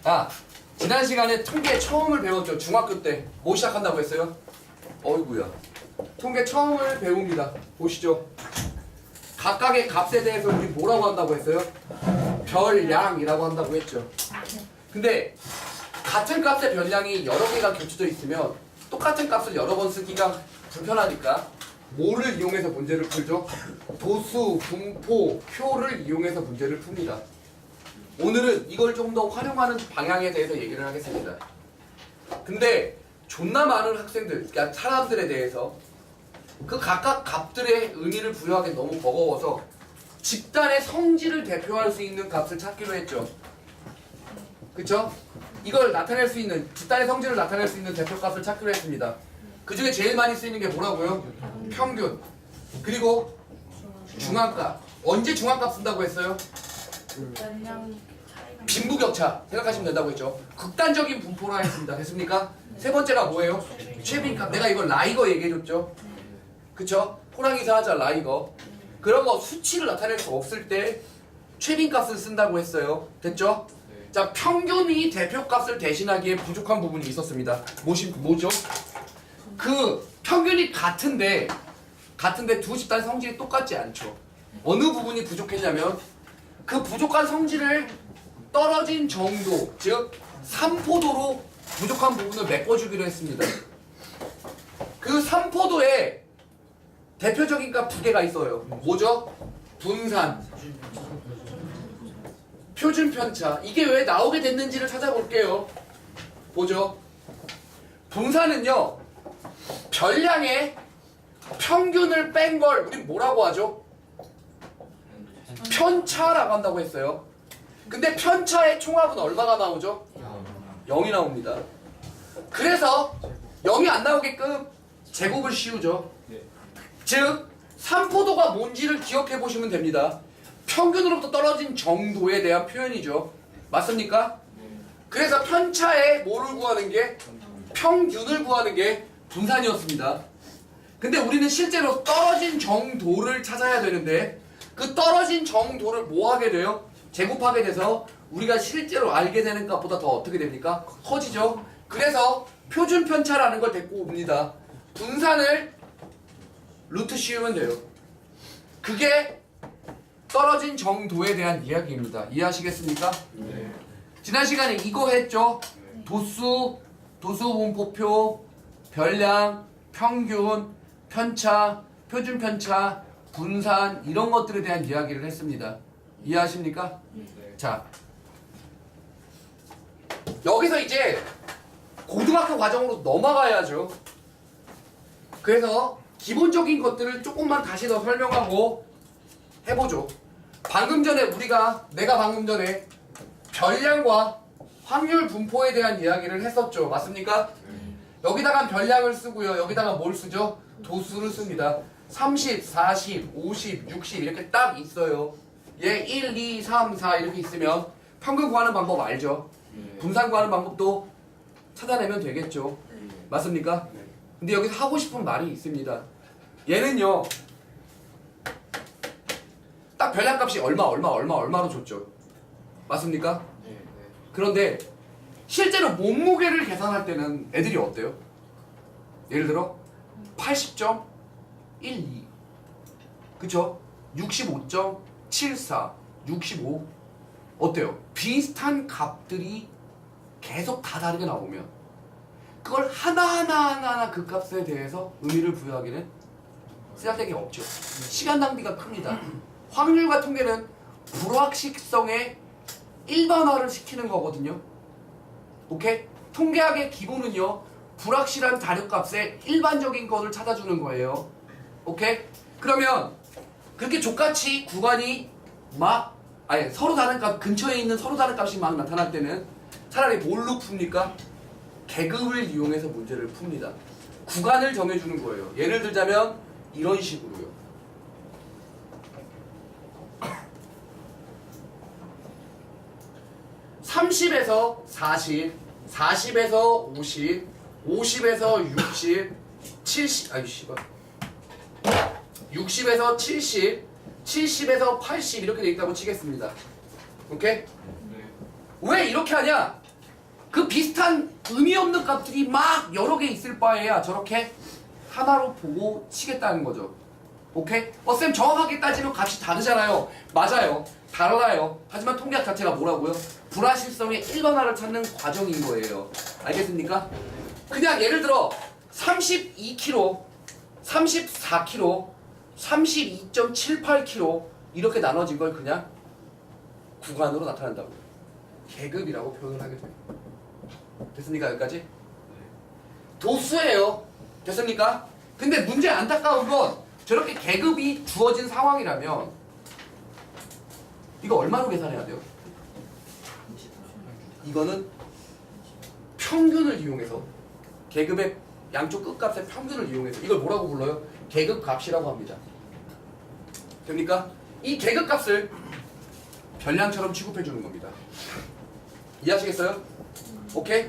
아, 지난 시간에 통계 처음을 배웠죠. 중학교 때. 뭐 시작한다고 했어요? 어이구야. 통계 처음을 배웁니다. 보시죠. 각각의 값에 대해서 우리 뭐라고 한다고 했어요? 별량이라고 한다고 했죠. 근데 같은 값의 별량이 여러 개가 겹쳐져 있으면 똑같은 값을 여러 번 쓰기가 불편하니까 뭐를 이용해서 문제를 풀죠? 도수, 분포, 표를 이용해서 문제를 풉니다. 오늘은 이걸 좀 더 활용하는 방향에 대해서 얘기를 하겠습니다. 근데 존나 많은 학생들, 그러니까 사람들에 대해서 그 각각 값들의 의미를 부여하기 너무 버거워서 집단의 성질을 대표할 수 있는 값을 찾기로 했죠. 그쵸? 이걸 나타낼 수 있는, 집단의 성질을 나타낼 수 있는 대표값을 찾기로 했습니다. 그 중에 제일 많이 쓰이는 게 뭐라고요? 평균. 그리고 중앙값. 언제 중앙값 쓴다고 했어요? 빈부격차 생각하시면 된다고 했죠. 극단적인 분포라 했습니다. 됐습니까? 세 번째가 뭐예요? 최빈값. 내가 이걸 라이거 얘기해줬죠. 그쵸? 호랑이사 하자 라이거. 그런 거 수치를 나타낼 수 없을 때 최빈값을 쓴다고 했어요. 됐죠? 자, 평균이 대표값을 대신하기에 부족한 부분이 있었습니다. 뭐죠? 그 평균이 같은데 두 집단의 성질이 똑같지 않죠. 어느 부분이 부족했냐면 그 부족한 성질을 떨어진 정도, 즉 3포도로 부족한 부분을 메꿔주기로 했습니다. 그 3포도에 대표적인 값 두 개가 있어요. 뭐죠? 분산, 표준 편차. 이게 왜 나오게 됐는지를 찾아볼게요. 보죠. 분산은요, 별량의 평균을 뺀 걸 우리 뭐라고 하죠? 편차라고 한다고 했어요. 근데 편차의 총합은 얼마가 나오죠? 0이 나옵니다. 그래서 0이 안 나오게끔 제곱을 씌우죠. 즉 3포도가 뭔지를 기억해 보시면 됩니다. 평균으로부터 떨어진 정도에 대한 표현이죠. 맞습니까? 그래서 편차의 뭐를 구하는 게, 평균을 구하는 게 분산이었습니다. 근데 우리는 실제로 떨어진 정도를 찾아야 되는데 그 떨어진 정도를 뭐 하게 돼요? 제곱하게 돼서 우리가 실제로 알게 되는 값보다 더 어떻게 됩니까? 커지죠. 그래서 표준 편차라는 걸 데리고 옵니다. 분산을 루트 씌우면 돼요. 그게 떨어진 정도에 대한 이야기입니다. 이해하시겠습니까? 네. 지난 시간에 이거 했죠? 도수, 분포표, 별량, 평균, 편차, 표준 편차, 분산 이런 것들에 대한 이야기를 했습니다. 이해하십니까? 네. 자, 여기서 이제 고등학교 과정으로 넘어가야죠. 그래서 기본적인 것들을 조금만 다시 더 설명하고 해보죠. 내가 방금 전에 별량과 확률 분포에 대한 이야기를 했었죠. 맞습니까? 여기다가 별량을 쓰고요. 여기다가 뭘 쓰죠? 도수를 씁니다. 30, 40, 50, 60 이렇게 딱 있어요. 얘 1, 2, 3, 4 이렇게 있으면 평균 구하는 방법 알죠? 분산 구하는 방법도 찾아내면 되겠죠. 맞습니까? 근데 여기서 하고 싶은 말이 있습니다. 얘는요, 딱 별량값이 얼마로 줬죠. 맞습니까? 그런데 실제로 몸무게를 계산할 때는 애들이 어때요? 예를 들어 80.12 그쵸? 65.74 65 어때요? 비슷한 값들이 계속 다 다르게 나오면 그걸 하나하나 그 값에 대해서 의미를 부여하기는 쓰잘데기 없죠. 시간 낭비가 큽니다. 확률과 통계는 불확실성의 일반화를 시키는 거거든요. 오케이? 통계학의 기본은요, 불확실한 자료값의 일반적인 것을 찾아주는 거예요. 오케이? 그러면 그렇게 족같이 구간이 서로 다른 값, 근처에 있는 서로 다른 값이 막 나타날 때는 차라리 뭘로 풉니까? 계급을 이용해서 문제를 풉니다. 구간을 정해주는 거예요. 예를 들자면 이런 식으로요. 30에서 40, 40에서 50, 50에서 60, 70, 60에서 70, 70에서 80 이렇게 돼 있다고 치겠습니다. 오케이? 왜 이렇게 하냐? 그 비슷한 의미 없는 값들이 막 여러 개 있을 바에야 저렇게 하나로 보고 치겠다는 거죠. 오케이? 쌤 정확하게 따지면 값이 다르잖아요. 맞아요. 달라요. 하지만 통계학 자체가 뭐라고요? 불확실성의 일반화를 찾는 과정인 거예요. 알겠습니까? 그냥 예를 들어 32kg, 34kg, 32.78kg 이렇게 나눠진 걸 그냥 구간으로 나타낸다고요. 계급이라고 표현을 하게 돼요. 됐습니까? 여기까지? 도수예요. 됐습니까? 근데 문제 안타까운 건 저렇게 계급이 주어진 상황이라면 이거 얼마로 계산해야 돼요? 이거는 평균을 이용해서 계급의 양쪽 끝값의 평균을 이용해서 이걸 뭐라고 불러요? 계급값이라고 합니다. 됩니까? 이 계급값을 별량처럼 취급해 주는 겁니다. 이해하시겠어요? 오케이?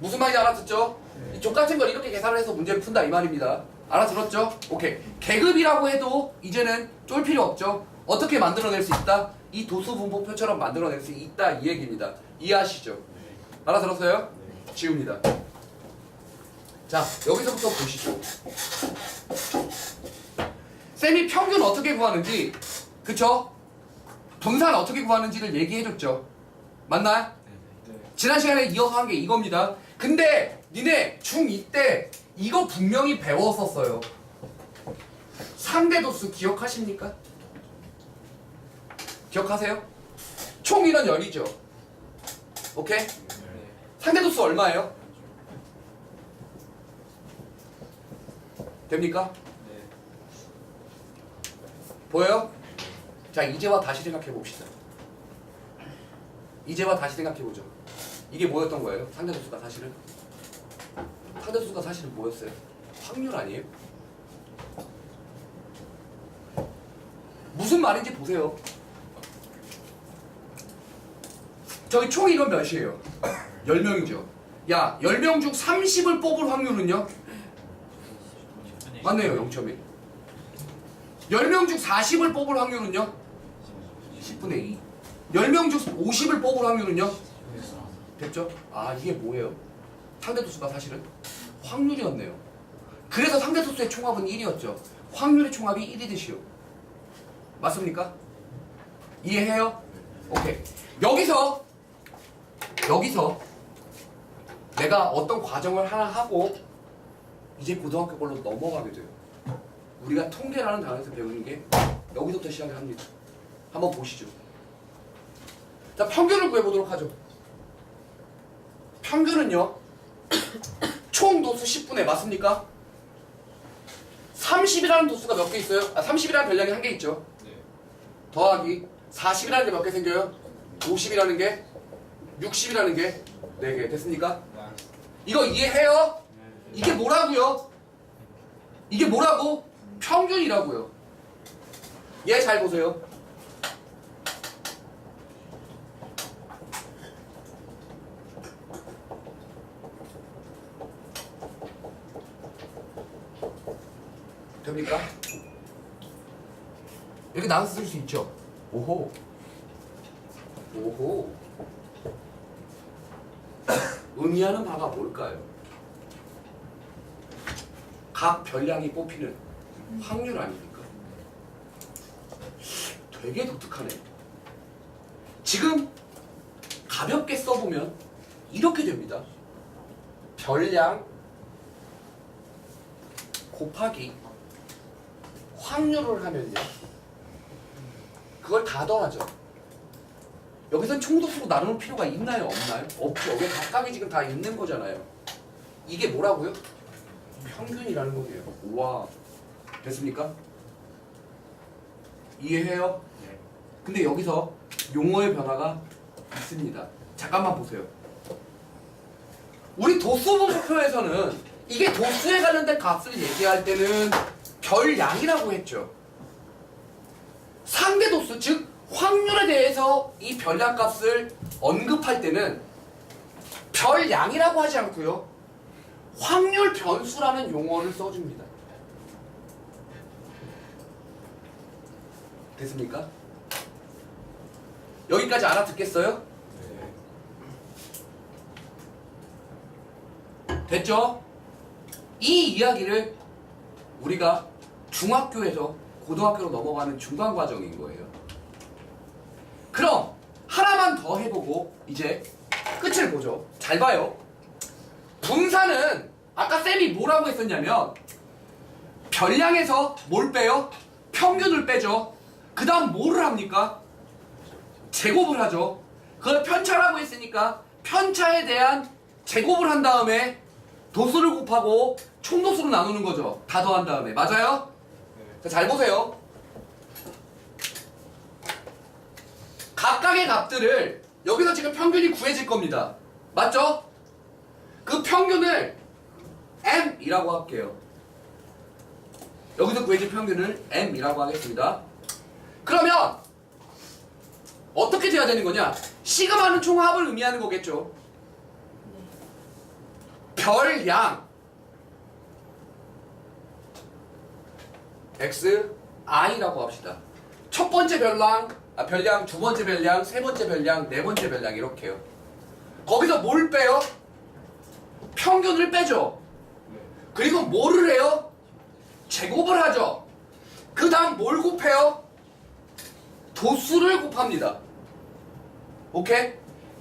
무슨 말인지 알아듣죠? 이 족같은 걸 이렇게 계산을 해서 문제를 푼다 이 말입니다. 알아들었죠? 오케이. 계급이라고 해도 이제는 쫄 필요 없죠? 어떻게 만들어낼 수 있다? 이 도수 분포표처럼 만들어낼 수 있다 이 얘기입니다. 이해하시죠? 알아들었어요? 지웁니다. 자, 여기서부터 보시죠. 쌤이 평균 어떻게 구하는지, 그쵸? 분산 어떻게 구하는지를 얘기해줬죠. 맞나요? 지난 시간에 이어서 한 게 이겁니다. 근데 니네 중2 때 이거 분명히 배웠었어요. 상대도수 기억하십니까? 기억하세요? 총 인원 10이죠. 오케이? 상대도수 얼마예요? 됩니까? 보여요? 자, 이제와 다시 생각해 봅시다. 이제와 다시 생각해 보죠. 이게 뭐였던 거예요? 상대도수가 사실은? 상대도수가 사실은 뭐였어요? 확률 아니에요? 무슨 말인지 보세요. 저기 총 인원 몇이에요? 10명이죠. 야, 10명 중 30을 뽑을 확률은요? 맞네요. 0.1. 10명 중 40을 뽑을 확률은요? 10분의 2. 10명 중 50을 뽑을 확률은요? 됐죠? 아, 이게 뭐예요? 상대도수가 사실은 확률이었네요. 그래서 상대도수의 총합은 1이었죠. 확률의 총합이 1이듯이요. 맞습니까? 이해해요? 오케이. 여기서 내가 어떤 과정을 하나 하고 이제 고등학교 걸로 넘어가게 돼요. 우리가 통계라는 단어에서 배우는 게 여기서부터 시작을 합니다. 한번 보시죠. 자, 평균을 구해보도록 하죠. 평균은요, 총 도수 10분의 맞습니까? 30이라는 도수가 몇 개 있어요? 30이라는 별량이 한 개 있죠. 더하기 40이라는 게 몇 개 생겨요? 50이라는 게, 60이라는 게 4개. 됐습니까? 이거 이해해요? 이게 뭐라고요? 이게 뭐라고? 평균이라고요. 얘 잘 보세요. 됩니까? 이렇게 나눠서 쓸 수 있죠. 오호. 오호. 의미하는 바가 뭘까요? 각 별량이 뽑히는 확률 아닙니까? 되게 독특하네. 지금 가볍게 써보면 이렇게 됩니다. 별량 곱하기 확률을 하면요, 그걸 다 더하죠. 여기선 총도수로 나눌 필요가 있나요? 없나요? 없죠. 왜 각각이 지금 다 있는 거잖아요. 이게 뭐라고요? 평균이라는 거예요. 우와. 됐습니까? 이해해요? 근데 여기서 용어의 변화가 있습니다. 잠깐만 보세요. 우리 도수분포표에서는 이게 도수에 관련된 값을 얘기할 때는 별량이라고 했죠. 상대도수, 즉 확률에 대해서 이 별량값을 언급할 때는 별량이라고 하지 않고요, 확률 변수라는 용어를 써줍니다. 됐습니까? 여기까지 알아듣겠어요? 됐죠? 이 이야기를 우리가 중학교에서 고등학교로 넘어가는 중간 과정인 거예요. 그럼 하나만 더 해보고 이제 끝을 보죠. 잘 봐요. 분산은 아까 쌤이 뭐라고 했었냐면 별량에서 뭘 빼요? 평균을 빼죠. 그 다음 뭐를 합니까? 제곱을 하죠. 그걸 편차라고 했으니까 편차에 대한 제곱을 한 다음에 도수를 곱하고 총도수로 나누는 거죠. 다 더한 다음에. 맞아요? 자, 잘 보세요. 각각의 값들을 여기서 지금 평균이 구해질 겁니다. 맞죠? 그 평균을 m이라고 할게요. 여기서 구해질 평균을 m이라고 하겠습니다. 그러면 어떻게 돼야 되는 거냐? 시그마는 총합을 의미하는 거겠죠. 별양 xi라고 합시다. 첫 번째 별량, 두 번째 별량, 세 번째 별량, 네 번째 별량 이렇게요. 거기서 뭘 빼요? 평균을 빼죠. 그리고 뭐를 해요? 제곱을 하죠. 그 다음 뭘 곱해요? 도수를 곱합니다. 오케이?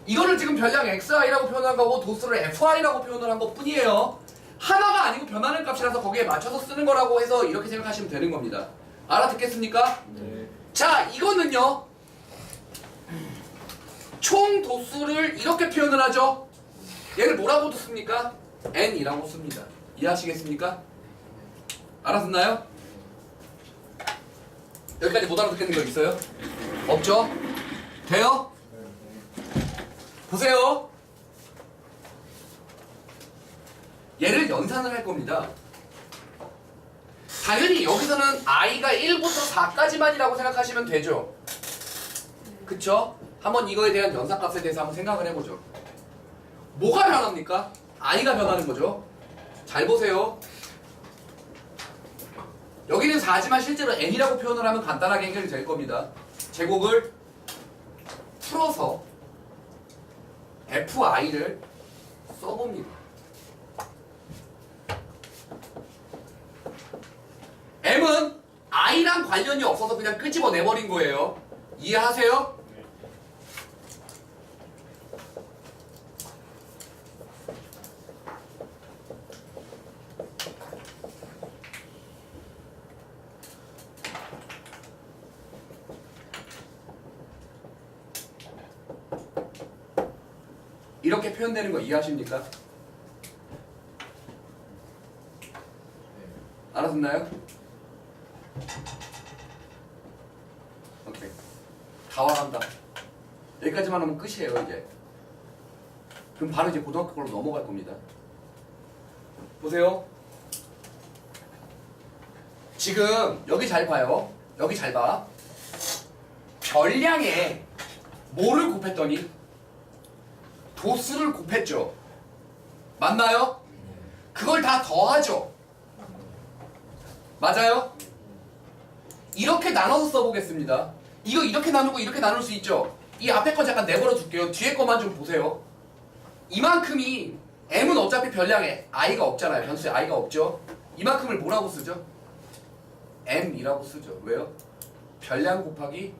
이거를 지금 별량 xi라고 표현한 거고 도수를 fi라고 표현을 한 것 뿐이에요. 하나가 아니고 변하는 값이라서 거기에 맞춰서 쓰는 거라고 해서 이렇게 생각하시면 되는 겁니다. 알아듣겠습니까? 네. 자, 이거는요. 총 도수를 이렇게 표현을 하죠. 얘를 뭐라고 씁니까? n이라고 씁니다. 이해하시겠습니까? 알았나요? 여기까지 못 알아듣겠는 거 있어요? 없죠? 돼요? 보세요. 얘를 연산을 할 겁니다. 당연히 여기서는 i가 1부터 4까지만이라고 생각하시면 되죠. 그쵸? 한번 이거에 대한 연산값에 대해서 한번 생각을 해보죠. 뭐가 변합니까? i가 변하는 거죠. 잘 보세요. 여기는 4지만 실제로 n이라고 표현을 하면 간단하게 해결이 될 겁니다. 제곱을 풀어서 fi를 써봅니다. m은 i랑 관련이 없어서 그냥 끄집어내버린 거예요. 이해하세요? 이렇게 표현되는 거 이해하십니까? 알아듣나요? 오케이. 다 와간다. 여기까지만 하면 끝이에요, 이제. 그럼 바로 이제 고등학교 걸로 넘어갈 겁니다. 보세요. 지금 여기 잘 봐요. 여기 잘 봐. 별량에 뭐를 곱했더니 도수를 곱했죠. 맞나요? 그걸 다 더하죠. 맞아요? 이렇게 나눠서 써보겠습니다. 이거 이렇게 나누고 이렇게 나눌 수 있죠. 이 앞에 거 잠깐 내버려 둘게요. 뒤에 거만 좀 보세요. 이만큼이 m은 어차피 별량에 i가 없잖아요. 변수에 i가 없죠. 이만큼을 뭐라고 쓰죠? m이라고 쓰죠. 왜요? 별량 곱하기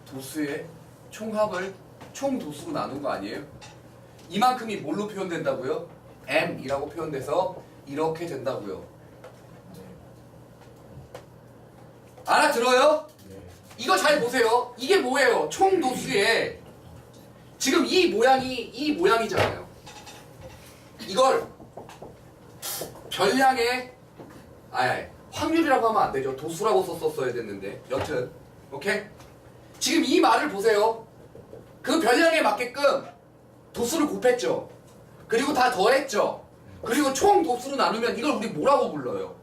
도수의 총합을 총도수로 나눈 거 아니에요? 이만큼이 뭘로 표현된다고요? m이라고 표현돼서 이렇게 된다고요. 알아들어요? 이거 잘 보세요. 이게 뭐예요? 총도수에 지금 이 모양이잖아요. 이걸 별량의 확률이라고 하면 안 되죠. 도수라고 썼어야 됐는데 여튼 오케이? 지금 이 말을 보세요. 그 별량에 맞게끔 도수를 곱했죠. 그리고 다 더했죠. 그리고 총 도수로 나누면 이걸 우리 뭐라고 불러요?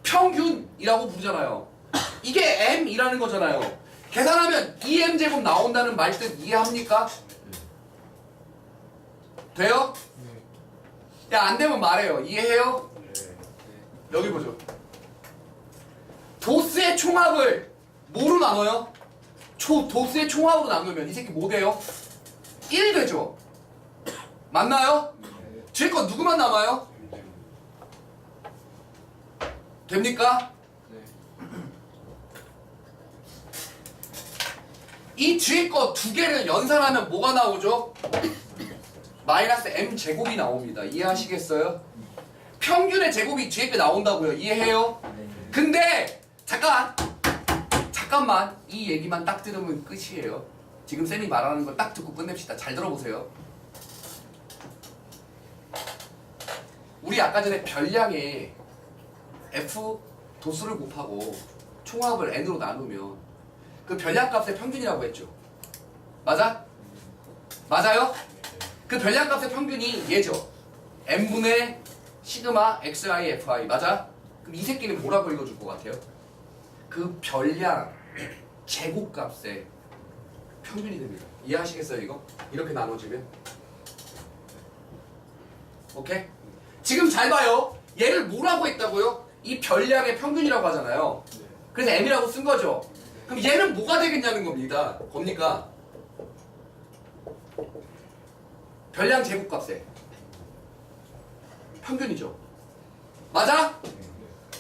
평균이라고 부르잖아요. 이게 m이라는 거잖아요. 계산하면 2m제곱 나온다는 말뜻 이해합니까? 돼요? 야, 안 되면 말해요. 이해해요? 여기 보죠. 도수의 총합을 뭐로 나눠요? 도수의 총합으로 나누면 이 새끼 뭐 돼요? 1 되죠? 맞나요? 뒤에 거 누구만 남아요? 됩니까? 이 뒤에 거 두 개를 연산하면 뭐가 나오죠? 마이너스 m 제곱이 나옵니다. 이해하시겠어요? 평균의 제곱이 뒤에 게 나온다고요. 이해해요? 근데 잠깐만 이 얘기만 딱 들으면 끝이에요. 지금 쌤이 말하는 거 딱 듣고 끝냅시다. 잘 들어보세요. 우리 아까 전에 별량에 f 도수를 곱하고 총합을 n으로 나누면 그 별량값의 평균이라고 했죠. 맞아? 맞아요? 그 별량값의 평균이 얘죠. n분의 시그마 xi fi. 맞아? 그럼 이 새끼는 뭐라고 읽어줄 것 같아요? 그 별량 제곱값의 평균이 됩니다. 이해하시겠어요 이거? 이렇게 나눠지면? 오케이? 지금 잘 봐요. 얘를 뭐라고 했다고요? 이 별량의 평균이라고 하잖아요. 그래서 m이라고 쓴 거죠. 그럼 얘는 뭐가 되겠냐는 겁니다. 겁니까? 별량 제곱값의 평균이죠. 맞아?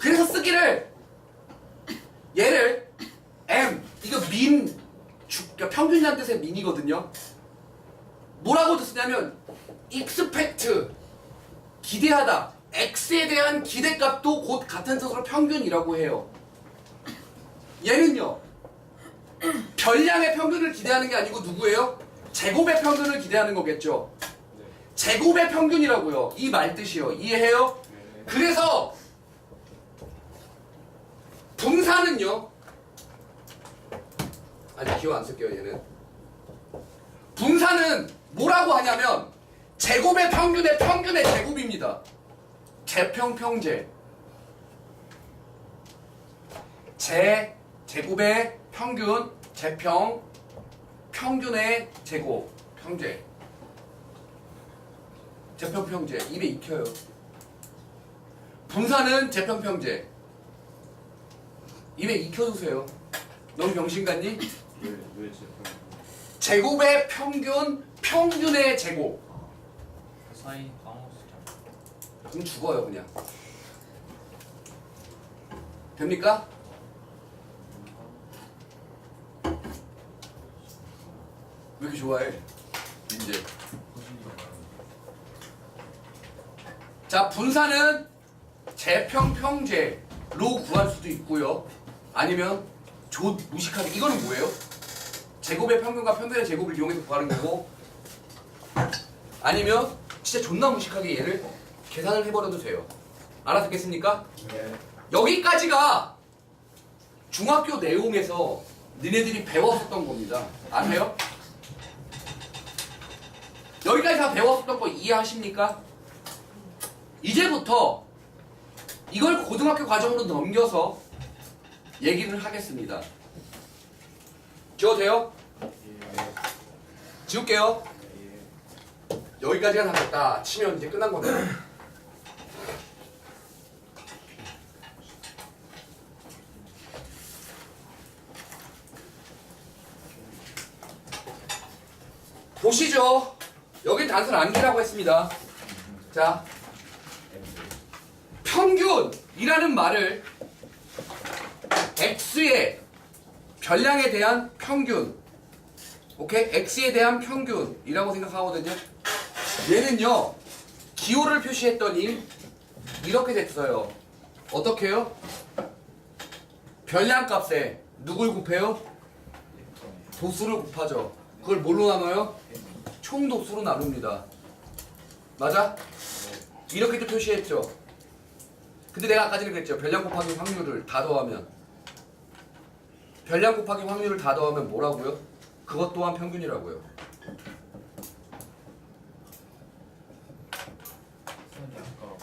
그래서 쓰기를 얘를 m 이거 그러니까 평균이라는 뜻의 민이거든요. 뭐라고 쓰냐면 expect 기대하다 x에 대한 기대값도 곧 같은 뜻으로 평균이라고 해요. 얘는요 별량의 평균을 기대하는 게 아니고 누구예요? 제곱의 평균을 기대하는 거겠죠. 제곱의 평균이라고요. 이 말 뜻이요. 이해해요? 그래서 분사는요. 아니 기호 안 쓸게요 얘는. 분사는 뭐라고 하냐면 제곱의 평균의 제곱입니다. 제평평제. 제곱의 평균 평균의 제곱 평제. 제평평제. 입에 익혀요. 분사는 제평평제. 입에 익혀두세요. 너무 병신 같니? 왜 제곱의 평균의 제곱. 그 사이 까먹었어. 그럼 죽어요 그냥. 됩니까? 왜 이렇게 좋아해? 민재. 자, 분사는 제평평제로 구할 수도 있고요. 아니면 무식하게 이거는 뭐예요? 제곱의 평균과 평균의 제곱을 이용해서 구하는 거고, 아니면 진짜 존나 무식하게 얘를 계산을 해버려도 돼요. 알아듣겠습니까? 네. 여기까지가 중학교 내용에서 니네들이 배웠었던 겁니다. 아세요? 여기까지 다 배웠었던 거 이해하십니까? 이제부터 이걸 고등학교 과정으로 넘겨서 얘기를 하겠습니다. 지워도 돼요? 지울게요. 여기까지가 다 됐다 치면 이제 끝난 거네요. 보시죠. 여기 단순 암기라고 했습니다. 자, 평균이라는 말을 x의 별량에 대한 평균, 오케이? x에 대한 평균이라고 생각하거든요. 얘는요, 기호를 표시했더니 이렇게 됐어요. 어떻게 해요? 별량값에 누굴 곱해요? 도수를 곱하죠. 그걸 뭘로 나눠요? 총도수로 나눕니다. 맞아? 이렇게도 표시했죠. 근데 내가 아까 전에 그랬죠. 별량 곱하기 확률을 다 더하면 뭐라고요? 그것 또한 평균이라고요. 선생님 아까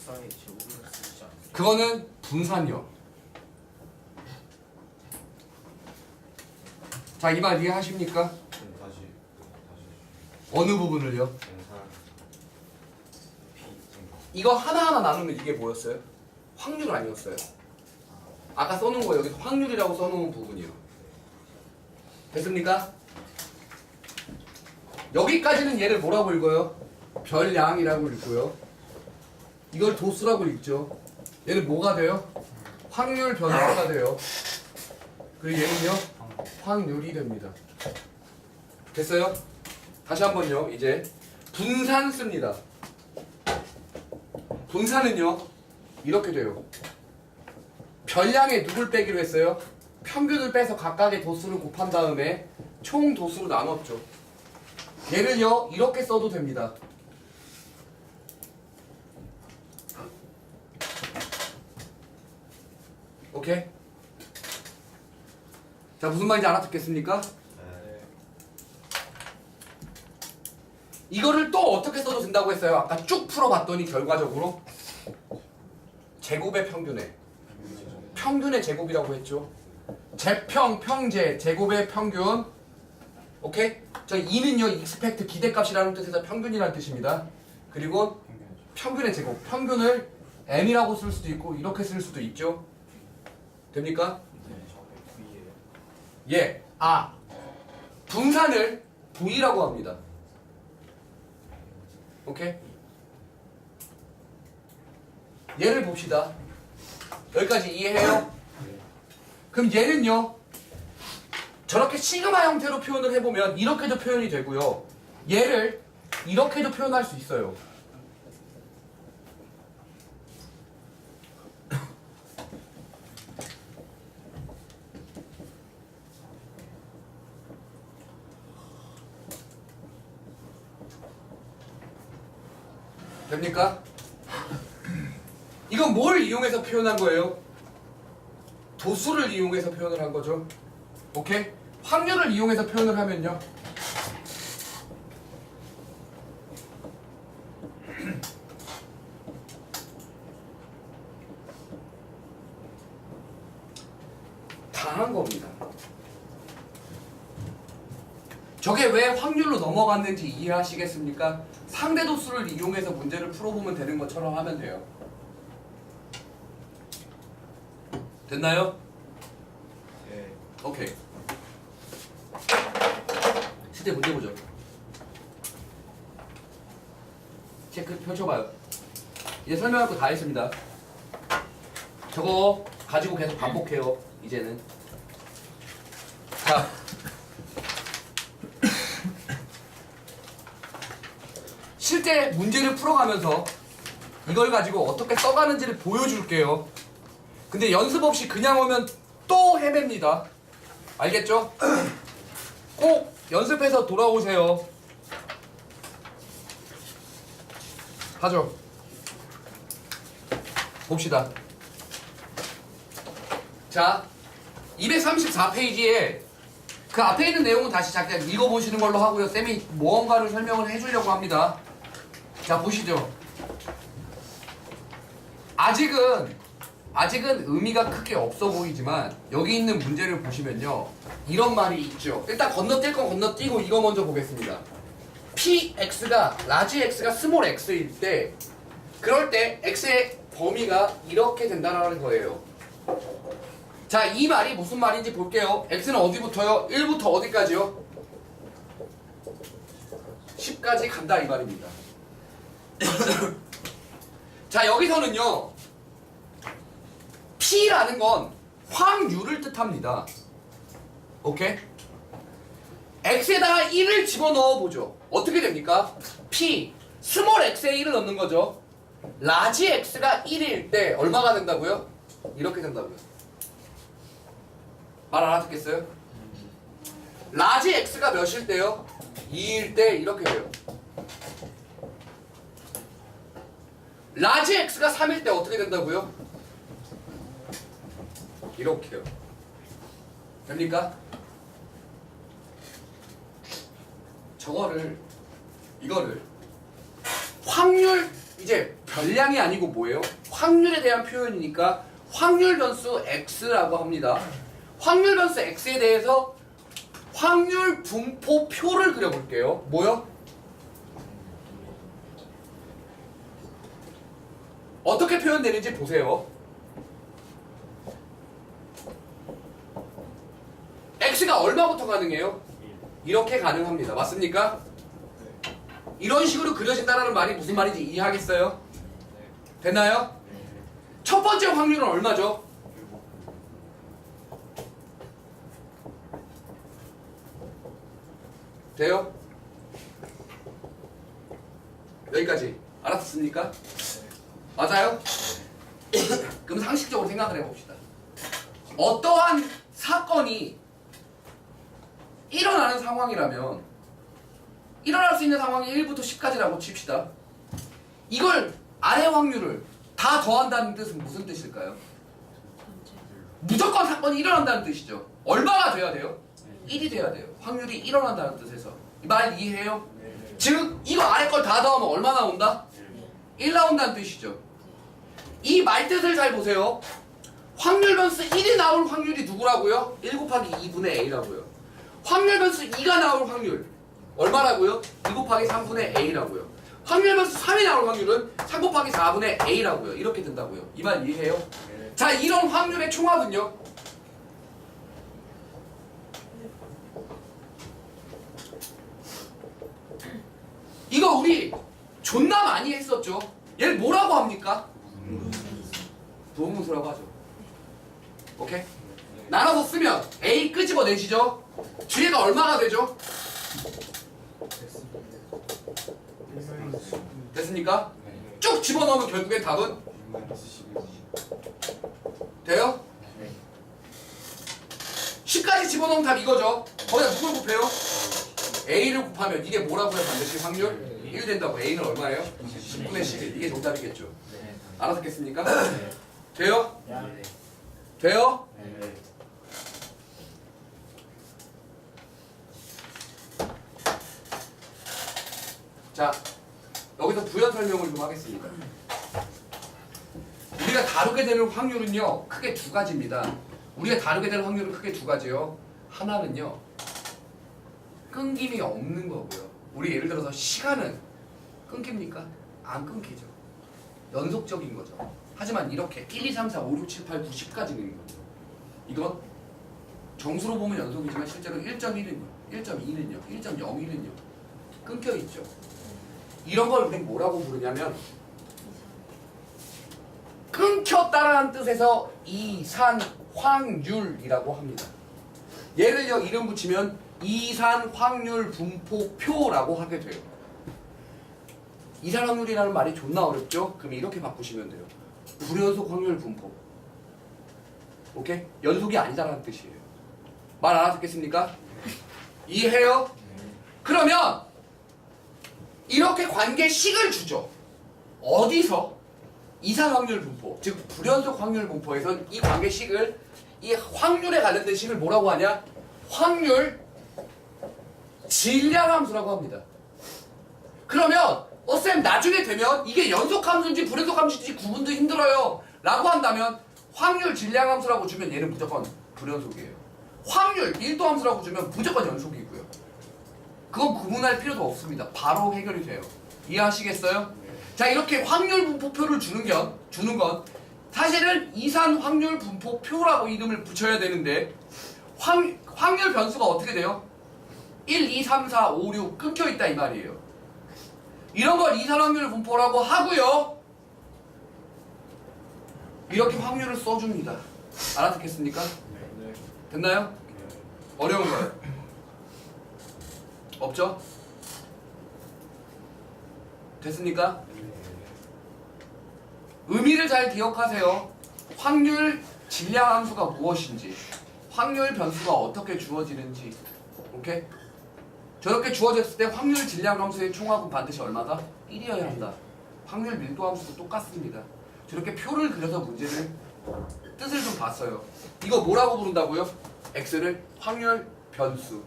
사이 제곱을 쓰지 않았어요? 그거는 분산이요. 자, 이 말 이해하십니까? 다시 어느 부분을요? 정산 이거 하나하나 나누면 이게 뭐였어요? 확률 아니었어요? 아까 써놓은 거 여기서 확률이라고 써놓은 부분이요. 됐습니까? 여기까지는 얘를 뭐라고 읽어요? 별량이라고 읽고요. 이걸 도수라고 읽죠. 얘는 뭐가 돼요? 확률 변수가 돼요. 그리고 얘는요? 확률이 됩니다. 됐어요? 다시 한번요. 이제 분산 씁니다. 분산은요 이렇게 돼요. 별량에 누굴 빼기로 했어요? 평균을 빼서 각각의 도수를 곱한 다음에 총 도수로 나눴죠. 얘를요 이렇게 써도 됩니다. 오케이? 자, 무슨 말인지 알아듣겠습니까? 네. 이거를 또 어떻게 써도 된다고 했어요? 아까 쭉 풀어봤더니 결과적으로 제곱의 평균의 제곱이라고 했죠. 제평, 평제, 제곱의 평균. 오케이? 저 2는요 익스펙트 기대값이라는 뜻에서 평균이라는 뜻입니다. 그리고 평균의 제곱, 평균을 n이라고 쓸 수도 있고 이렇게 쓸 수도 있죠. 됩니까? 예, 분산을 V라고 합니다. 오케이? 얘를 봅시다. 여기까지 이해해요? 그럼 얘는요 저렇게 시그마 형태로 표현을 해보면 이렇게도 표현이 되고요, 얘를 이렇게도 표현할 수 있어요. 됩니까? 이건 뭘 이용해서 표현한 거예요? 도수를 이용해서 표현을 한 거죠. 오케이? 확률을 이용해서 표현을 하면요 다 한 겁니다. 저게 왜 확률로 넘어갔는지 이해하시겠습니까? 상대 도수를 이용해서 문제를 풀어보면 되는 것처럼 하면 돼요. 됐나요? 네. 오케이. 실제 문제 보죠. 체크 펼쳐봐요. 이제 설명할 거 다 했습니다. 저거 가지고 계속 반복해요. 이제는. 자. 실제 문제를 풀어가면서 이걸 가지고 어떻게 써가는지를 보여줄게요. 근데 연습 없이 그냥 오면 또 헤맵니다. 알겠죠? 꼭 연습해서 돌아오세요. 하죠. 봅시다. 자, 234페이지에 그 앞에 있는 내용은 다시 잠깐 읽어보시는 걸로 하고요. 쌤이 무언가를 설명을 해주려고 합니다. 자, 보시죠. 아직은 의미가 크게 없어 보이지만 여기 있는 문제를 보시면요 이런 말이 있죠. 일단 건너뛸 건 건너뛰고 이거 먼저 보겠습니다. px가 라지 x가 스몰 x일 때 그럴 때 x의 범위가 이렇게 된다는 거예요. 자, 이 말이 무슨 말인지 볼게요. x는 어디부터요? 1부터 어디까지요? 10까지 간다 이 말입니다. 자, 여기서는요 P라는 건 확률을 뜻합니다. 오케이? X에다가 1을 집어넣어 보죠. 어떻게 됩니까? P 스몰 X에 1을 넣는 거죠. 라지 X가 1일 때 얼마가 된다고요? 이렇게 된다고요. 말 알아듣겠어요? 라지 X가 몇일 때요? 2일 때 이렇게 돼요. 라지 X가 3일 때 어떻게 된다고요? 이렇게요. 됩니까? 이거를 확률, 이제 별량이 아니고 뭐예요? 확률에 대한 표현이니까 확률 변수 X라고 합니다. 확률 변수 X에 대해서 확률 분포표를 그려볼게요. 뭐요? 어떻게 표현되는지 보세요. X가 얼마부터 가능해요? 이렇게 가능합니다. 맞습니까? 이런 식으로 그려진다는 말이 무슨 말인지 이해하겠어요? 됐나요? 첫 번째 확률은 얼마죠? 돼요? 여기까지 알았습니까? 맞아요? 그럼 상식적으로 생각을 해봅시다. 어떠한 사건이 일어나는 상황이라면 일어날 수 있는 상황이 1부터 10까지라고 칩시다. 이걸 아래 확률을 다 더한다는 뜻은 무슨 뜻일까요? 무조건 사건이 일어난다는 뜻이죠. 얼마가 돼야 돼요? 1이 돼야 돼요. 확률이 일어난다는 뜻에서. 이 말 이해해요? 즉 이거 아래 걸 다 더하면 얼마 나온다? 1 나온다는 뜻이죠. 이 말뜻을 잘 보세요. 확률 변수 1이 나올 확률이 누구라고요? 1 곱하기 2분의 a라고요. 확률 변수 2가 나올 확률 얼마라고요? 2 곱하기 3분의 a라고요. 확률 변수 3이 나올 확률은 3 곱하기 4분의 a라고요. 이렇게 된다고요. 이 말 이해해요? 자, 이런 확률의 총합은요? 이거 우리 존나 많이 했었죠. 얘를 뭐라고 합니까? 도움문수라고 하죠. 오케이? 나눠서 쓰면 A 끄집어내시죠. 뒤에가 얼마가 되죠? 됐습니까? 쭉 집어넣으면 결국엔 답은 돼요? 10까지 집어넣으면 답 이거죠. 거기다 누굴 곱해요? A를 곱하면 이게 뭐라고요? 반드시 확률? 1 된다고. A는 얼마예요? 10분의 11. 이게 정답이겠죠. 알아듣겠습니까? 돼요? 돼요? 자, 여기서 부연 설명을 좀 하겠습니다. 우리가 다루게 되는 확률은요, 크게 두 가지입니다. 우리가 다루게 되는 확률은 크게 두 가지요. 하나는요, 끊김이 없는 거고요. 우리 예를 들어서 시간은 끊깁니까? 안 끊기죠. 연속적인 거죠. 하지만 이렇게 1, 2, 3, 4, 5, 6, 7, 8, 9, 10까지 있는 거죠. 이건 정수로 보면 연속이지만 실제로 1.1은요, 1.2는요, 1.01은요 끊겨 있죠. 이런 걸 우린 뭐라고 부르냐면 끊겼다라는 뜻에서 이산확률이라고 합니다. 얘를요 이름 붙이면 이산확률 분포표라고 하게 돼요. 이산확률이라는 말이 존나 어렵죠? 그럼 이렇게 바꾸시면 돼요. 불연속 확률 분포. 오케이? 연속이 아니다라는 뜻이에요. 말 알아듣겠습니까? 이해해요? 그러면 이렇게 관계식을 주죠. 어디서? 이산확률 분포, 즉 불연속 확률 분포에선 이 관계식을, 이 확률에 관련된 식을 뭐라고 하냐? 확률 질량함수라고 합니다. 그러면 쌤 나중에 되면 이게 연속함수인지 불연속 함수인지 구분도 힘들어요 라고 한다면 확률 질량함수라고 주면 얘는 무조건 불연속이에요. 확률 밀도함수라고 주면 무조건 연속이고요. 그건 구분할 필요도 없습니다. 바로 해결이 돼요. 이해하시겠어요? 자, 이렇게 확률 분포표를 주는 건 사실은 이산 확률 분포표라고 이름을 붙여야 되는데 확률 변수가 어떻게 돼요? 1, 2, 3, 4, 5, 6 끊겨 있다 이 말이에요. 이런 걸 이산 확률 분포라고 하고요. 이렇게 확률을 써줍니다. 알아듣겠습니까? 됐나요? 어려운 거예요? 없죠? 됐습니까? 의미를 잘 기억하세요. 확률 질량함수가 무엇인지, 확률 변수가 어떻게 주어지는지. 오케이? 저렇게 주어졌을 때 확률 질량함수의 총합은 반드시 얼마다? 1이어야 한다. 확률 밀도함수도 똑같습니다. 저렇게 표를 그려서 문제를 뜻을 좀 봤어요. 이거 뭐라고 부른다고요? x를 확률 변수.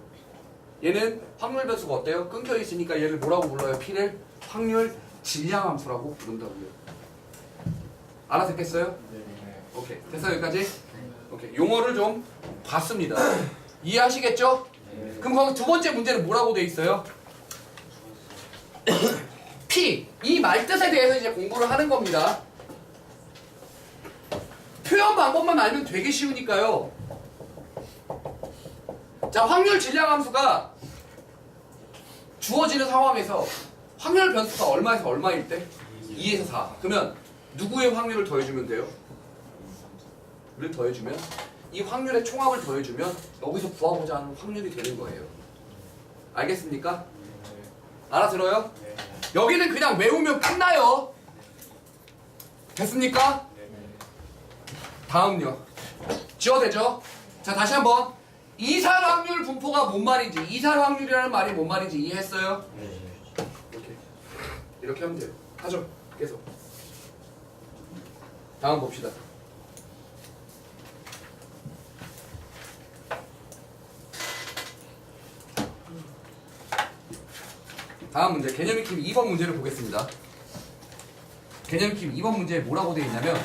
얘는 확률 변수가 어때요? 끊겨 있으니까 얘를 뭐라고 불러요? p를 확률 질량함수라고 부른다고요. 알아듣겠어요? 네. 오케이. 됐어요 여기까지? 오케이. 용어를 좀 봤습니다. 이해하시겠죠? 네. 그럼 거기 두 번째 문제는 뭐라고 돼 있어요? P. 이 말뜻에 대해서 이제 공부를 하는 겁니다. 표현 방법만 알면 되게 쉬우니까요. 자, 확률 질량함수가 주어지는 상황에서 확률 변수가 얼마에서 얼마일 때? 2에서 4. 그러면 누구의 확률을 더해주면 돼요? 를 더해주면 이 확률의 총합을 더해주면 여기서 구하고자 하는 확률이 되는 거예요. 알겠습니까? 알아들어요? 여기는 그냥 외우면 끝나요. 됐습니까? 다음요. 지워되죠? 자, 다시 한번 이산 확률 분포가 뭔 말인지, 이산 확률이라는 말이 뭔 말인지 이해했어요? 이렇게 하면 돼요. 하죠. 계속. 다음 봅시다. 다음 문제, 개념 익힘 2번 문제를 보겠습니다. 개념 익힘 2번 문제에 뭐라고 되어 있냐면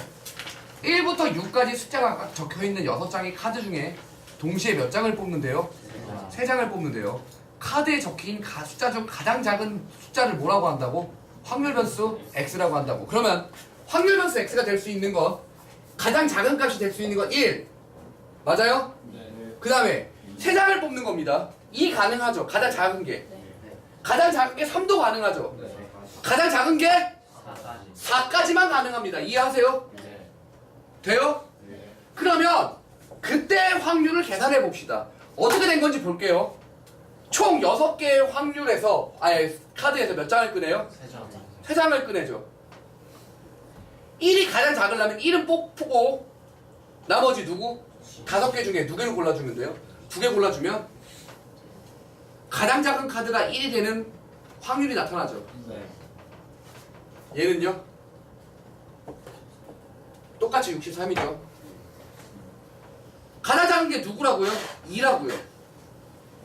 1부터 6까지 숫자가 적혀있는 6장의 카드 중에 동시에 몇 장을 뽑는데요? 3장을 뽑는데요. 카드에 적힌 숫자 중 가장 작은 숫자를 뭐라고 한다고? 확률 변수 x라고 한다고. 그러면 확률 변수 x가 될 수 있는 건 가장 작은 값이 될 수 있는 건 1. 맞아요? 그 다음에 3장을 뽑는 겁니다. 2 가능하죠? 가장 작은 게. 가장 작은 게 3도 가능하죠? 가장 작은 게 4까지만 가능합니다. 이해하세요? 돼요? 그러면 그때 확률을 계산해 봅시다. 어떻게 된 건지 볼게요. 총 6개의 확률에서 카드에서 몇 장을 꺼내요? 3장을 꺼내죠. 1이 가장 작으려면 1은 뽑고 나머지 누구? 5개 중에 2개를 골라주면 돼요. 2개 골라주면 가장 작은 카드가 1이 되는 확률이 나타나죠. 얘는요? 똑같이 63이죠. 가장 작은 게 누구라고요? 2라고요.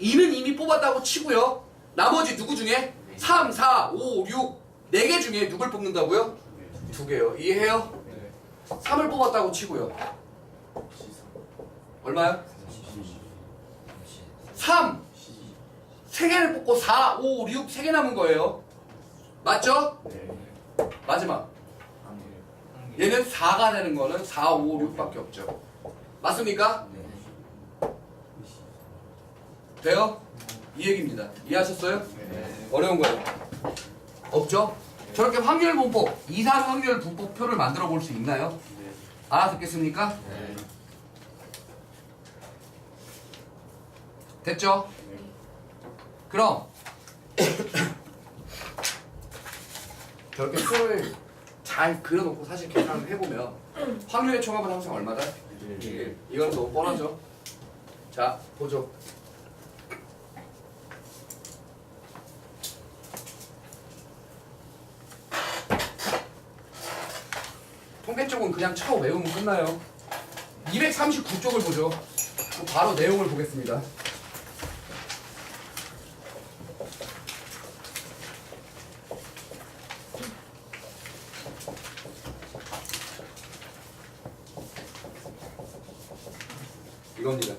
2는 이미 뽑았다고 치고요. 나머지 누구 중에? 3, 4, 5, 6 4개 중에 누굴 뽑는다고요? 2개요. 이해해요? 3을 뽑았다고 치고요. 얼마요? 3 3개를 뽑고 4, 5, 6 3개 남은 거예요. 맞죠? 마지막 얘는 4가 되는 거는 4, 5, 6밖에 없죠. 맞습니까? 돼요? 이 얘기입니다. 이해하셨어요? 어려운 거예요? 없죠? 저렇게 확률 분포, 이산 확률 분포표를 만들어 볼 수 있나요? 알아듣겠습니까? 됐죠? 그럼 저렇게 표를 잘 그려놓고 사실 계산을 해보면 확률의 총합은 항상 얼마다? 1. 이건 너무 뻔하죠? 자, 보죠. 통계 쪽은 그냥 쳐 외우면 끝나요. 239쪽을 보죠. 바로 내용을 보겠습니다. 이겁니다.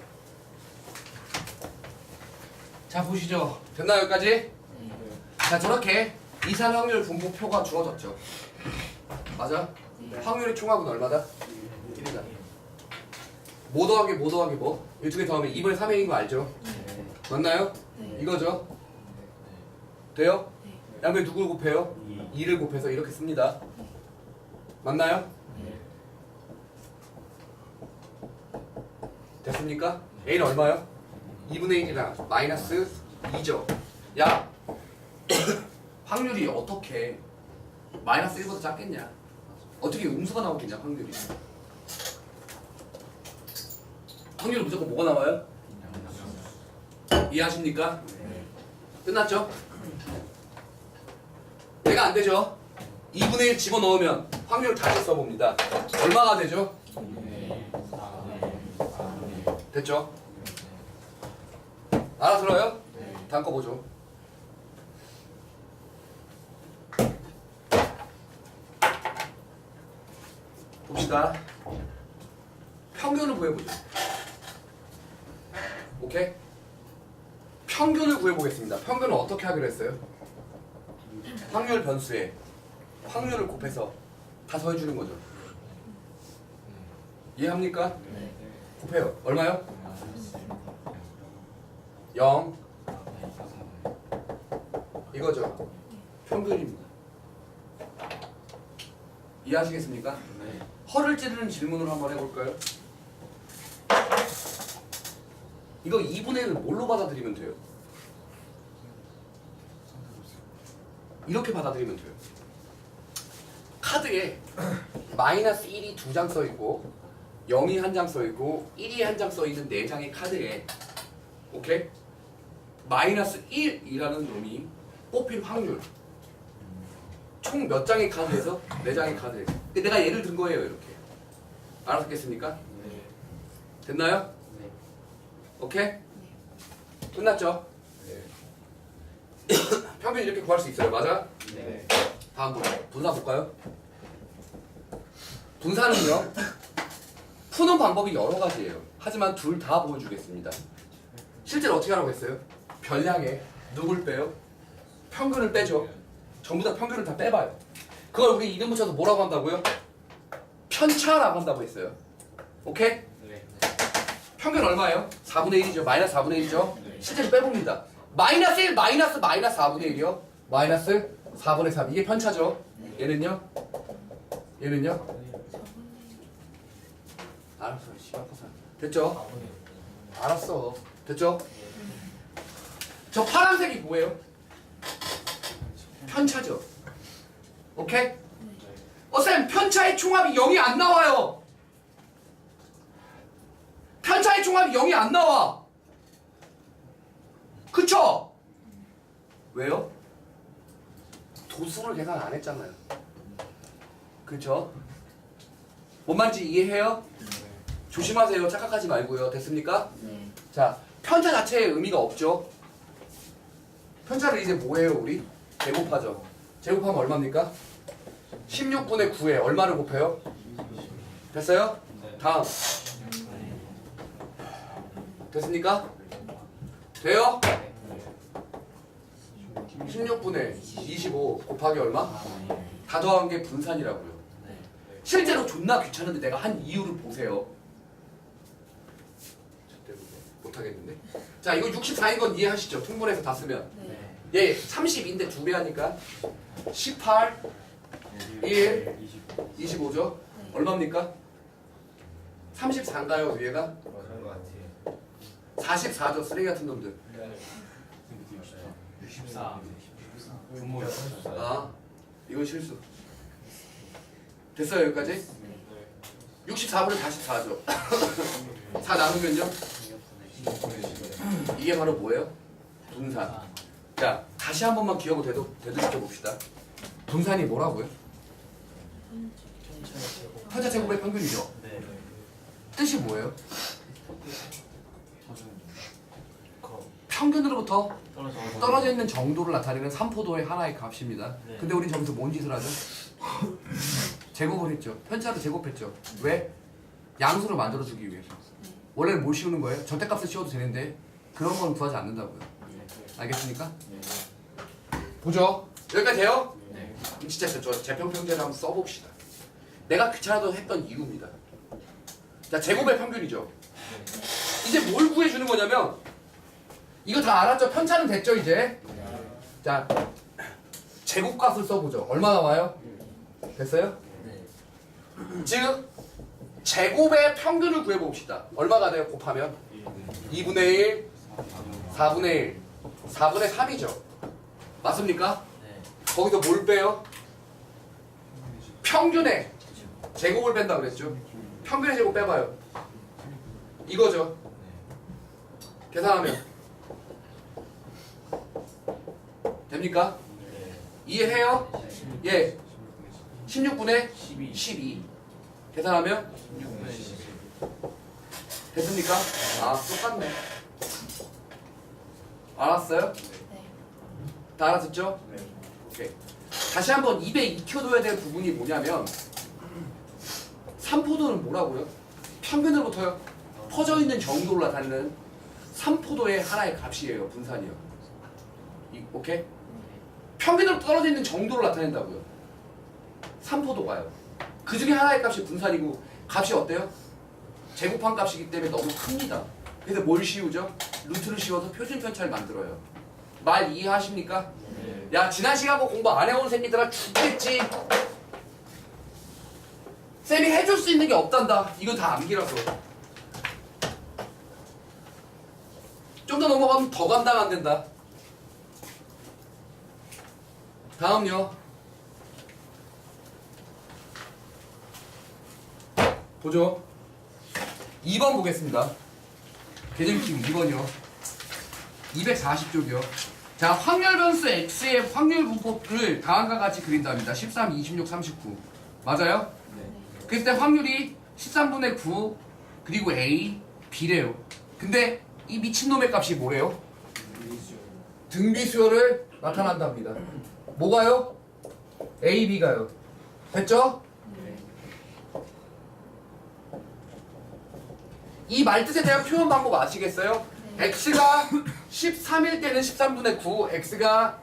자, 보시죠. 됐나요, 여기까지? 자, 저렇게 이산 확률 분포표가 주어졌죠. 맞아? 확률의 총합은 얼마다? 1이다. 뭐 더하기 뭐 더하기 뭐? 이 두 개 더하면 2분의 3A인 거 알죠? 맞나요? 이거죠? 돼요? 양변 누구를 곱해요? 2를 곱해서 이렇게 씁니다. 맞나요? 됐습니까? A는 얼마요? 2분의 1이랑 마이너스 2죠. 야, 확률이 어떻게 마이너스 1보다 작겠냐? 어떻게 음수가 나오겠냐, 확률이? 확률은 무조건 뭐가 나와요? 이해하십니까? 끝났죠? 얘가 안 되죠? 2분의 1 집어넣으면 확률을 다시 써봅니다. 얼마가 되죠? 됐죠? 알아들어요? 다음 거 보죠. 봅시다. 평균을 구해보죠. 오케이? 평균을 구해보겠습니다. 평균은 어떻게 하기로 했어요? 확률 변수에 확률을 곱해서 다 더해주는 거죠. 이해합니까? 곱해요. 얼마요? 0 이거죠. 평균입니다. 이해하시겠습니까? 네. 허를 찌르는 질문으로 한번 해볼까요? 이거 2분의 1을 뭘로 받아들이면 돼요? 이렇게 받아들이면 돼요. 카드에 마이너스 1이 2장 써있고 0이 1장 써있고 1이 1장 써있는 4장의 카드에 오케이? 마이너스 1이라는 놈이 뽑힐 확률 총 몇 장의 카드에서 4장의 카드에 근데 내가 예를 든 거예요. 이렇게 알았겠습니까? 네. 됐나요? 네. 오케이? 끝났죠? 네. 평균 이렇게 구할 수 있어요. 맞아? 네. 다음 분사 볼까요? 분사는요 푸는 방법이 여러 가지예요. 하지만 둘 다 보여주겠습니다. 실제로 어떻게 하라고 했어요? 별량에 누굴 빼요? 평균을 빼죠. 전부 다 평균을 다 빼봐요. 그걸 우리 이름 붙여서 뭐라고 한다고요? 편차라고 한다고 했어요. 오케이? 네. 평균 얼마예요? 4분의 1이죠. 마이너스 4분의 1이죠. 네. 실제로 빼봅니다. 마이너스 1 마이너스 4분의 1이요. 마이너스 4분의 3 이게 편차죠. 얘는요? 얘는요? 알았어. 씨발 커서 됐죠? 알았어. 됐죠? 저 파란색이 뭐예요? 편차죠. 오케이? 쌤 편차의 총합이 0이 안 나와요. 편차의 총합이 0이 안 나와. 그쵸? 왜요? 도수를 계산 안 했잖아요. 그쵸? 뭔 말인지 이해해요? 조심하세요. 착각하지 말고요. 됐습니까? 네. 자, 편차 자체에 의미가 없죠. 편차를 이제 뭐예요, 우리? 제곱하죠. 제곱하면 얼마입니까? 16분의 9에 얼마를 곱해요? 됐어요? 네. 다음. 됐습니까? 돼요? 16분의 25 곱하기 얼마? 다 더한 게 분산이라고요. 실제로 존나 귀찮은데 내가 한 이유를 보세요. 못하겠는데? 자, 이거 64인 건 이해하시죠? 통분해서 다 쓰면. 네. 얘 30인데 2배 하니까 18, 1, 25죠? 얼마입니까? 34인가요, 위에가? 그런 것 같아요. 44죠, 쓰레기 같은 놈들. 64. 분모 아, 이건 실수. 됐어요, 여기까지? 64분의 44죠. 4 나누면요? 이게 바로 뭐예요? 분산. 자, 다시 한 번만 기억을 되돌려 봅시다. 분산이 뭐라고요? 편차 제곱의 평균이죠. 네. 뜻이 뭐예요? 평균으로부터 떨어져 있는 정도를 나타내는 3포도의 하나의 값입니다. 네. 근데 우린 저기서 뭔 짓을 하죠? 제곱을 했죠. 편차를 제곱했죠. 왜? 양수를 만들어주기 위해서. 원래는 뭘 씌우는 거예요? 절대값을 씌워도 되는데 그런 건 구하지 않는다고요. 알겠습니까? 보죠. 여기까지 돼요? 네. 그럼 진짜 저 재평평제를 한번 써봅시다. 내가 귀찮아도 했던 이유입니다. 자, 제곱의 평균이죠. 이제 뭘 구해주는 거냐면 이거 다 알았죠? 편차는 됐죠 이제? 자, 제곱값을 써보죠. 얼마 나와요? 됐어요? 즉 제곱의 평균을 구해봅시다. 얼마가 돼요? 곱하면 2분의 1, 4분의 1, 4분의 3이죠. 맞습니까? 거기서 뭘 빼요? 평균의 제곱을 뺀다 그랬죠. 평균의 제곱 빼봐요. 이거죠. 계산하면 됩니까? 이해해요? 예. 16분의 12 계산하면 됐습니까? 아, 똑같네. 알았어요? 네. 다 알아듣죠? 오케이. 다시 한번 입에 익혀둬야 될 부분이 뭐냐면 3포도는 뭐라고요? 평균으로부터요 퍼져 있는 정도를 나타내는 3포도의 하나의 값이에요. 분산이요. 오케이? 평균으로 떨어져 있는 정도를 나타낸다고요. 3포도가요. 그 중에 하나의 값이 분산이고 값이 어때요? 제곱한 값이기 때문에 너무 큽니다. 그래서 뭘 씌우죠? 루트를 씌워서 표준 편차를 만들어요. 말 이해하십니까? 네. 야 지난 시간 뭐 공부 안 해온 새끼들아 죽겠지. 쌤이 해줄 수 있는 게 없단다. 이거 다 암기라서. 좀 더 넘어가면 더 간다면 안 된다. 다음요. 보죠. 2번 보겠습니다. 개념식 2번이요. 240쪽이요. 자, 확률 변수 x의 확률 분포를 다음과 같이 그린답니다. 13, 26, 39. 맞아요? 네. 그랬을 때 확률이 13분의 9 그리고 a, b래요. 근데 이 미친놈의 값이 뭐래요? 등비수열을 나타난답니다. 뭐가요? a, b가요. 됐죠? 이 말뜻에 대한 표현 방법 아시겠어요? x가 13일 때는 13분의 9, x가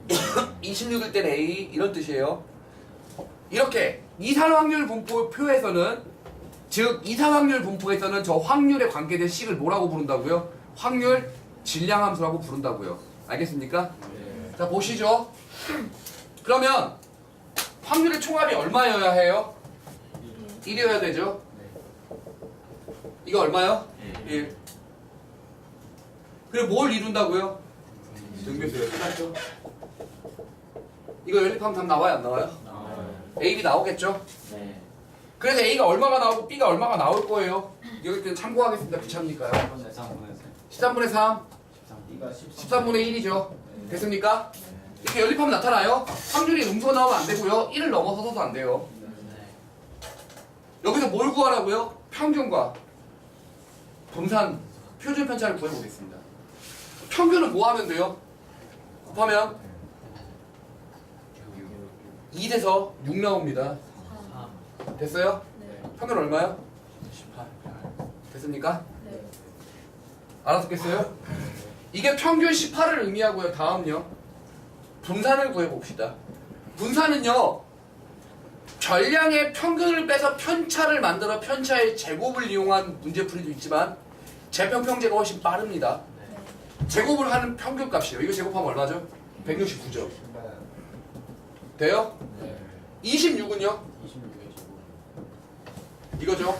26일 때는 a 이런 뜻이에요. 이렇게 이산확률 분포표에서는 즉 이산확률 분포에서는 저 확률에 관계된 식을 뭐라고 부른다고요? 확률 질량함수라고 부른다고요. 알겠습니까? 네. 자 보시죠. 그러면 확률의 총합이 얼마여야 해요? 1이어야 되죠. 이거 얼마요? 1. 그리고 뭘 이룬다고요? 등비수열. 끝났죠? 이거 연립하면 답 나와요 안 나와요? 나와요. A, B 나오겠죠? 네. 그래서 A가 얼마가 나오고 B가 얼마가 나올 거예요. 여기 그냥 참고하겠습니다. 귀찮으니까요. 13분의 3, 13분의 1이죠. 됐습니까? 이렇게 연립하면 나타나요. 확률이 음수가 나오면 안 되고요. 1을 넘어서서도 안 돼요. 여기서 뭘 구하라고요? 평균과 분산, 표준 편차를 구해보겠습니다. 평균은 뭐 하면 돼요? 곱하면 2 돼서 6 나옵니다. 됐어요? 평균 얼마요? 18. 됐습니까? 알아듣겠어요? 이게 평균 18을 의미하고요. 다음요. 분산을 구해봅시다. 분산은요. 전량의 평균을 빼서 편차를 만들어 편차의 제곱을 이용한 문제풀이도 있지만 재평평제가 훨씬 빠릅니다. 제곱을 하는 평균 값이에요. 이거 제곱하면 얼마죠? 169죠. 돼요? 26은요? 이거죠?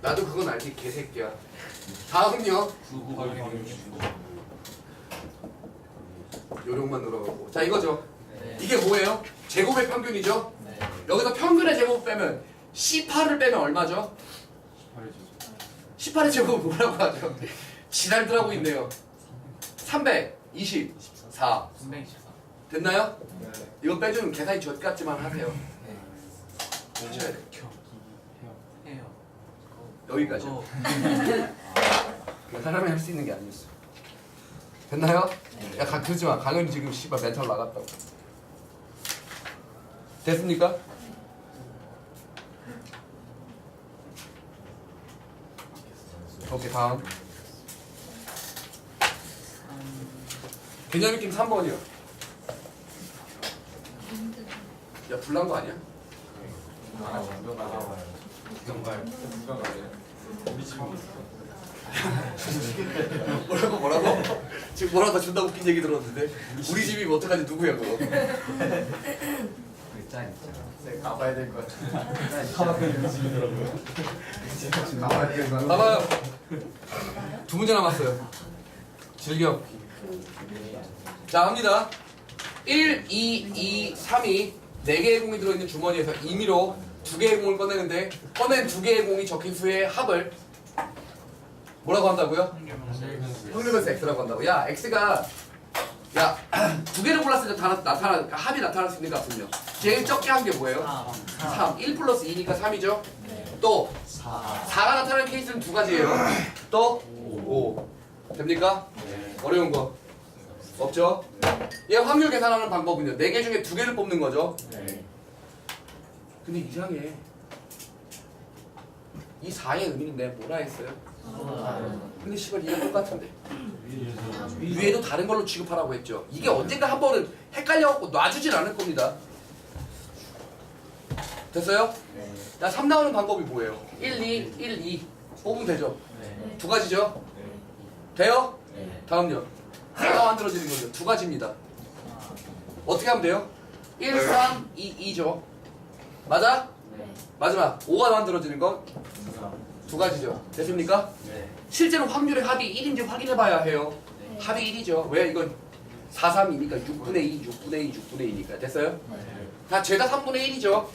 나도 그건 알지 개새끼야. 다음요. 요령만 늘어가고. 자 이거죠. 이게 뭐예요? 제곱의 평균이죠? 여기서 평균의 제곱 빼면 18을 빼면 얼마죠? 18의 제곱은 뭐라고 하죠? 지랄들하고 있네요. 324. 됐나요? 이거 빼주면 계산이 젖 같지만 하세요. 하셔야 돼. 여기까지. 사람이 할 수 있는 게 아니었어. 됐나요? 야, 그러지 마. 강은 지금 씨발 멘탈 나갔다고. 됐습니까? 오케이, 다음. 개념 익힘 3번이요. 야, 불난 거 아니야? 뭐라고? 지금 뭐라고 존나 웃긴 얘기 들었는데 우리 집이 뭐 어떡하지 누구야 그거? 가봐야 될 것 같아. 봐봐요. 두 문제 남았어요. 즐겨. 자 합니다. 1, 2, 2, 3이 4개의 공이 들어있는 주머니에서 임의로 2개의 공을 꺼내는데 꺼낸 2개의 공이 적힌 수의 합을 뭐라고 한다고요? 확률 변수 x라고 한다고. 야 x가 야 2개를 골랐으니까 그러니까 합이 나타날 수 있는 값은요. 제일 적게 한 게 뭐예요? 3. 1 플러스 2니까 3이죠. 또 4가 나타나는 케이스는 2가지예요. 또 5. 됩니까? 어려운 거 없죠? 얘 확률 계산하는 방법은요. 4개 중에 2개를 뽑는 거죠. 근데 이상해. 이 4의 의미는 내가 뭐라 했어요? 근데 씨발 이게 똑같은데 위에도 다른 걸로 취급하라고 했죠. 이게 언젠가 한 번은 헷갈려갖고 놔주진 않을 겁니다. 됐어요? 자, 3 나오는 방법이 뭐예요? 1, 2, 1, 2 뽑으면 되죠? 2가지죠? 돼요? 다음요. 4가 만들어지는 거죠. 두 가지입니다. 어떻게 하면 돼요? 1, 3, 2, 2죠. 맞아? 마지막 5가 만들어지는 건 두 가지죠. 됐습니까? 실제로 확률의 합이 1인지 확인해 봐야 해요. 합이 1이죠. 왜? 이건 4, 3이니까 6분의 2, 6분의 2, 6분의 2니까. 됐어요? 다 죄다 3분의 1이죠.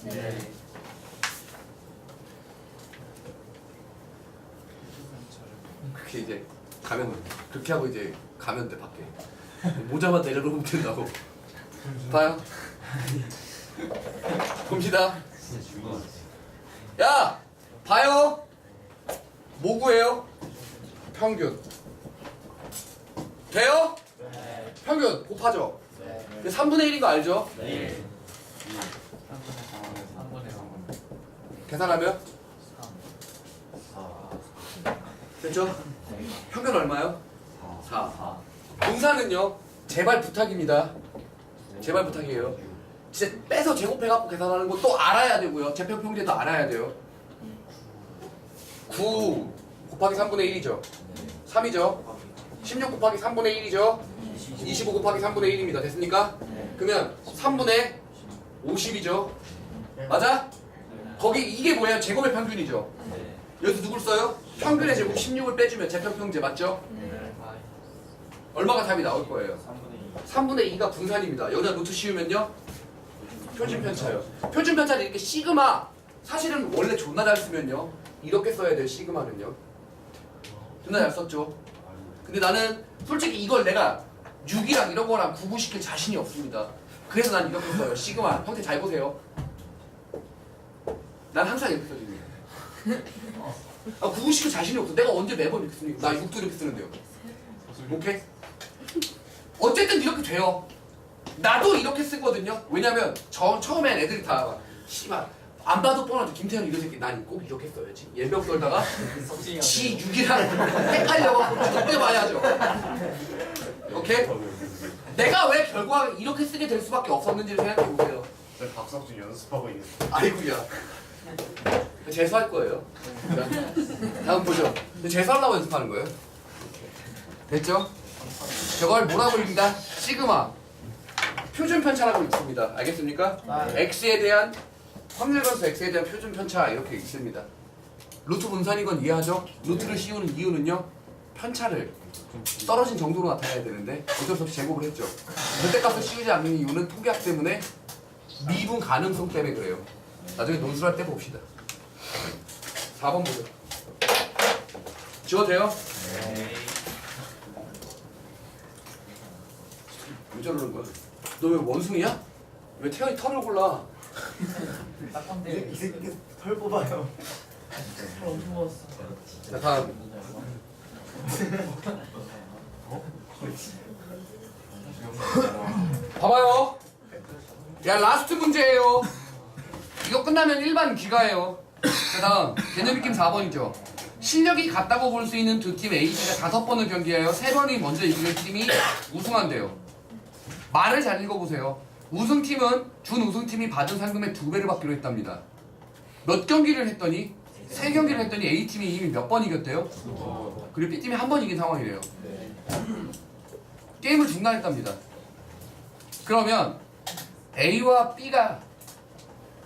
그렇게 이제 가면 그렇게 하고 이제 가면 돼 밖에. 모자만 내려놓으면 된다고. 봐요. 봅시다. 야, 봐요. 뭐 구해요? 평균. 돼요? 평균 곱하죠. 3분의 1인 거 알죠? 계산하면 됐죠? 평균 얼마요? 4. 분산은요? 제발 부탁입니다. 제발 부탁이에요. 진짜 빼서 제곱해갖고 계산하는 거 또 알아야 되고요. 제평평균도 알아야 돼요. 9 곱하기 3분의 1이죠. 3이죠. 16 곱하기 3분의 1이죠. 25 곱하기 3분의 1입니다. 됐습니까? 그러면 3분의 50이죠. 맞아? 거기 이게 뭐예요? 제곱의 평균이죠. 여기서 누굴 써요? 평균의 제곱 16을 빼주면 제평평제 맞죠? 얼마가 답이 나올 거예요? 3분의 2가 분산입니다. 여기다 노트 씌우면요 표준 편차요. 표준 편차를 이렇게 시그마, 사실은 원래 존나 잘 쓰면요 이렇게 써야 돼요. 시그마는요 존나 잘 썼죠. 근데 나는 솔직히 이걸 내가 6이랑 이런 거랑 구분시킬 자신이 없습니다. 그래서 난 이렇게 써요. 시그마. 형태 잘 보세요. 난 항상 이렇게 써줍니다. 구분시킬 자신이 없어. 내가 언제 매번 이렇게 쓰니까. 나 6도 이렇게 쓰는데요. 오케이? 어쨌든 이렇게 돼요. 나도 이렇게 쓰거든요. 왜냐면 처음엔 애들이 다 씨발 안 봐도 뻔하죠. 김태현 이런 새끼 난 꼭 이렇게 써야지. 예명 썰다가 지 6이랑 헷갈려갖고 그때 봐야죠. 오케이? 내가 왜 결과가 이렇게 쓰게 될 수밖에 없었는지를 생각해보세요. 저 박석준 연습하고 있는. 아이고야. 재수할 거예요. 다음 보죠. 재수하려고 연습하는 거예요. 됐죠? 저걸 뭐라고 읽는다? 시그마. 표준 편차라고 읽습니다. 알겠습니까? x에 대한 확률 변수 x에 대한 표준 편차 이렇게 있습니다. 루트 분산인 건 이해하죠? 루트를 씌우는 이유는요. 편차를 떨어진 정도로 나타내야 되는데 어쩔 수 없이 제곱을 했죠. 절대값을 씌우지 않는 이유는 통계학 때문에 미분 가능성 때문에 그래요. 나중에 논술할 때 봅시다. 4번 보죠. 지워도 돼요? 왜 저러는 거야? 너 왜 원숭이야? 왜 태연이 털을 골라? 이 새끼 털 뽑아요. 자 다음. 봐봐요. 야 라스트 문제예요. 이거 끝나면 일반 귀가예요. 자 다음 개념 익힘 4번이죠. 실력이 같다고 볼 수 있는 두 팀 A가 5번을 경기하여 3번이 먼저 이기는 팀이 우승한대요. 말을 잘 읽어보세요. 우승팀은 준우승팀이 받은 상금의 2배를 받기로 했답니다. 몇 경기를 했더니 3경기를 했더니 A팀이 이미 몇 번 이겼대요? 그리고 B팀이 한 번 이긴 상황이래요. 게임을 중단했답니다. 그러면 A와 B가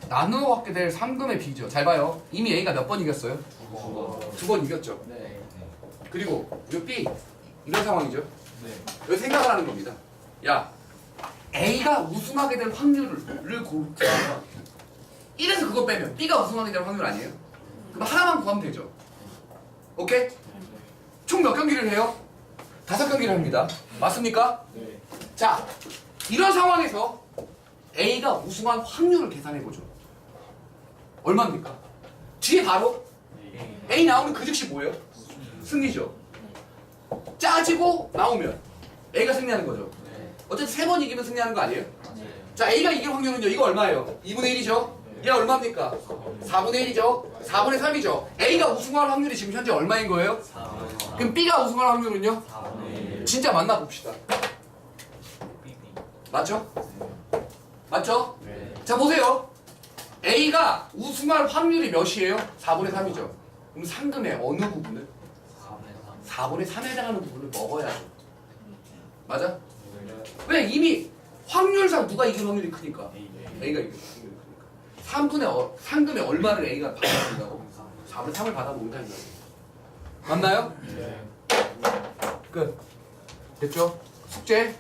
나누어 갖게 될 상금의 비죠. 잘 봐요. 이미 A가 몇 번 이겼어요? 2번 이겼죠. 그리고 이 B 이런 상황이죠. 여기 생각을 하는 겁니다. 야, A가 우승하게 될 확률을 구하면 1에서 그거 빼면 B가 우승하게 될 확률 아니에요? 그럼 하나만 구하면 되죠. 오케이? 총 몇 경기를 해요? 5경기를 합니다. 맞습니까? 자, 이런 상황에서 A가 우승한 확률을 계산해보죠. 얼마입니까? 뒤에 바로 A 나오면 그 즉시 뭐예요? 승리죠. 짜지고 나오면 A가 승리하는 거죠. 어쨌든 3번 이기면 승리하는 거 아니에요? 자, A가 이길 확률은요. 이거 얼마예요? 2분의 1이죠? 얘 얼마입니까? 4분의 1이죠? 4분의 3이죠? A가 우승할 확률이 지금 현재 얼마인 거예요? 그럼 B가 우승할 확률은요? 진짜 만나 봅시다. 맞죠? 맞죠? 자, 보세요. A가 우승할 확률이 몇이에요? 4분의 3이죠. 그럼 상금의 어느 부분을? 4분의 3에 해당하는 부분을 먹어야죠. 맞아? 왜? 이미 확률상 누가 이길 확률이 크니까 A가 이길 확률이 크니까 3분의 얼마를 A가 받아먹는다고? 4분의 3을 받아먹는다는 거예요. 맞나요? 네. 끝. 됐죠? 숙제